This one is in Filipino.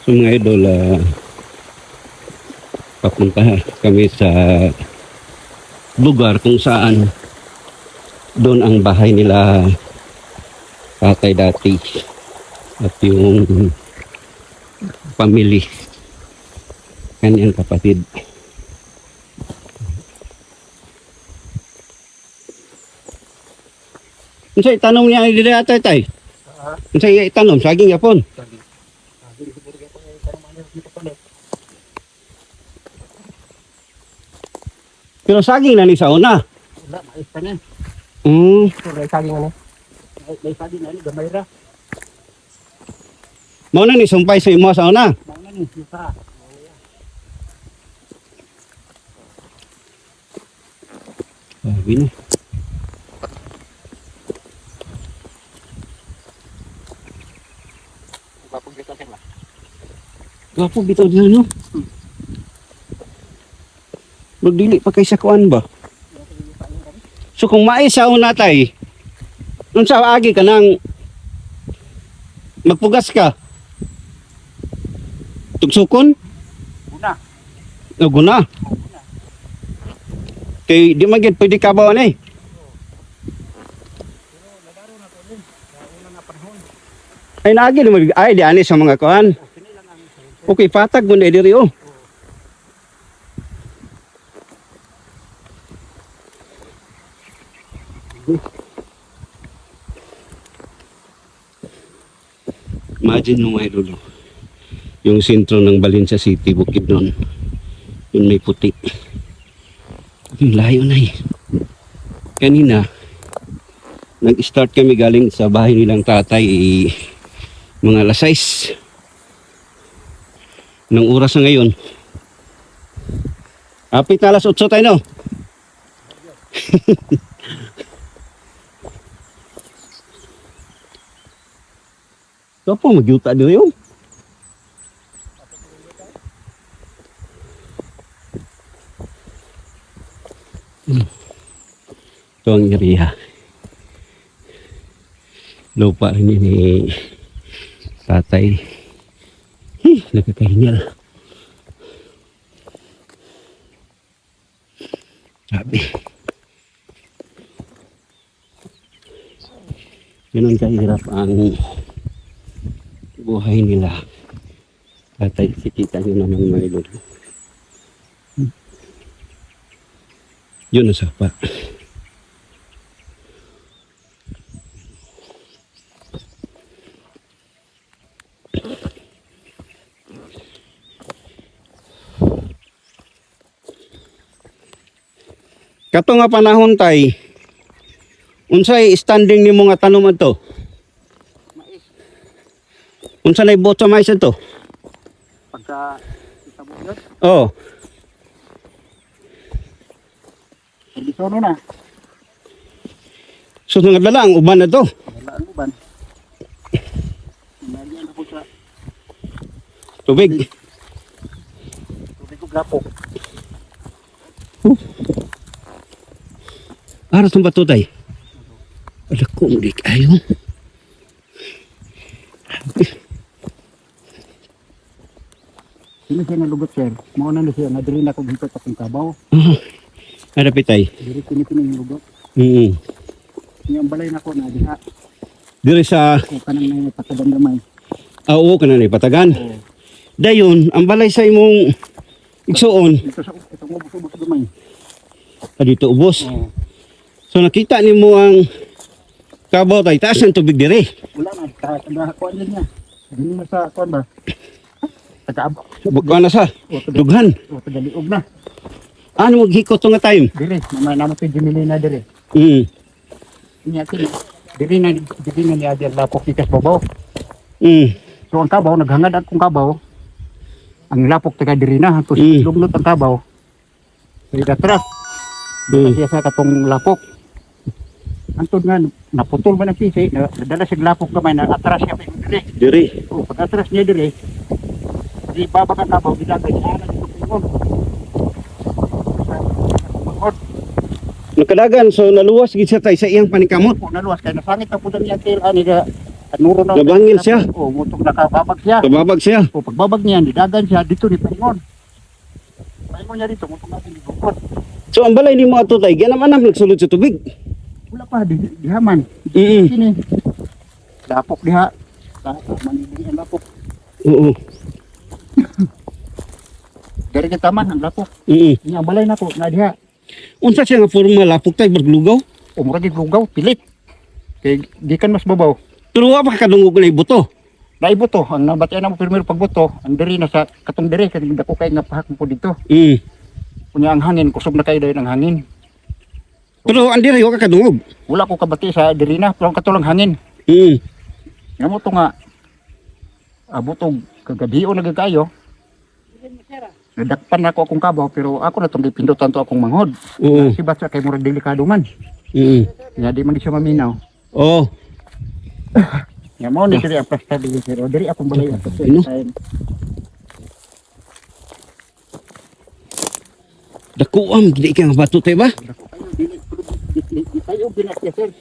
So mga idol, papunta kami sa lugar kung saan doon ang bahay nila tatay dati at yung family, kanyang kapatid. Unsay tanong niya dili atay tay? Unsay itanong saging yapon? Pero saging na ni sa una. Wala, mais pa niyan. May saging ano? May saging na, gamay ra. Mao na ni sumpay sa imo sa una. Mauna ni, yuta. Sabi na. Papag dito sila. Gapo bitaw din no. Magdili pa kay sa kuan ba? So kung maay sa una tay, unsa agi ka nang magpugas ka? Tugsukon? Una. O guna? Kay di man gid pwede kabaw ani. Ay naagi naman ay di ani sa mga kuan. Okay, patag mo na diri oh. Imagine mo mga idol, yung sentro ng Valencia City, Bukidnon, yun may puti. Yung layo na eh. Kanina, nag-start kami galing sa bahay nilang tatay, mga alas 6 ng oras na ngayon. Apit na alas 8 tayo no? Ito po, magyuta doon yun. Ito ang area. Lupa rin yun ni tatay. Nagkakahingal. Sabi. Yun ang kahirap ang buhay nila. Tatay, sikita nyo naman mga idol. Yun ang sapa. Kato nga panahon tay, unsay standing ni mo nga tanom ato? Unsa na ibot sa mais ito? Pagka isabot yun, Oh. hindi sono na. So nga dala ang uban na to. Wala ang uban. Nagyan ako sa Tubig. tubig ko gapok. Aras ng bato tay. Wala ko hindi kayo. Sino siya nalugot sir? Mauna na siya, nadiri na ako dito patong kabaw. Ada pitay. Diri pinipin yung lugot. Yung balay na ko na diha. Diri sa O kanang may patadang gamay. oo kana ni patagan. Dayon ang balay sa imong igsuon Ito sa itong ubos-ubos gamay. dito ubos. Oo. So nakita nimo ang kabaw tay taas ng tubig diri. Wala na, kakakuan din niya. Hindi na sa kuan ba? Taga-abo. Bukan na sa dughan. O taga-liog na. Ano maghikot to nga time? Diri, naman si Jimmy na diri. Inya kini. Diri na ni Adir lapok ikas babaw. So ang kabaw naghangad akong kabaw. Ang lapok taga diri na tapos luglot ang kabaw. Sa atras. Siya sa katong lapok. Antod nga naputol ba ng sisi, nadala sig lapok gamay na atras siya pa diri. Diri. O pag atras niya diri. Di babak ang kabaw gilagay siya na dito pingon. Nakadagan so naluwas gid siya tay sa iyang panikamot. Po naluwas kay nasangit ang pudan niya tail ani ga Kanuro na. Nabangil siya. O, mutong nakababag siya. Kababag siya. O, pagbabag niya, nidagan siya, dito ni Paingon. Paingon niya dito, mutong natin ibukod. So ang balay ni mga tutay, ganam-anam nagsulod sa tubig. Wala pa, dihaman. Mm. Sini. Lapok diha. Lapok, manibig ang lapok. Oo. Dari kita taman ang lapok. Ini ang balay na ko, na diha. Unsa siya nga forma lapok tay berglugaw? Umurag lugaw, pilit. Kay gikan mas babaw. Pero wa pa kadungog na ibuto. Daibo to, ang nabatian mo primero pagbuto, ang diri na sa katong diri kay dako kay nga pahak mo dito. Kunya ang hangin, kusog na kayo dayon ang hangin. Pero ang diri wa ka kadungog. Wala ko kabati sa diri na, pero ang katulang hangin. Nga mo to nga abutog kagabiyo na gagayo. Nadakpan na ako akong kabaw pero ako na itong pindutan to akong manghod. Si Batsa kay murag delikado man. Nga di man di siya maminaw. Oo. Nga mo ni diri ang pasta dili pero diri akong balay ato. Dakuam gid ka nga bato tay ba? Di tayo binasya sir.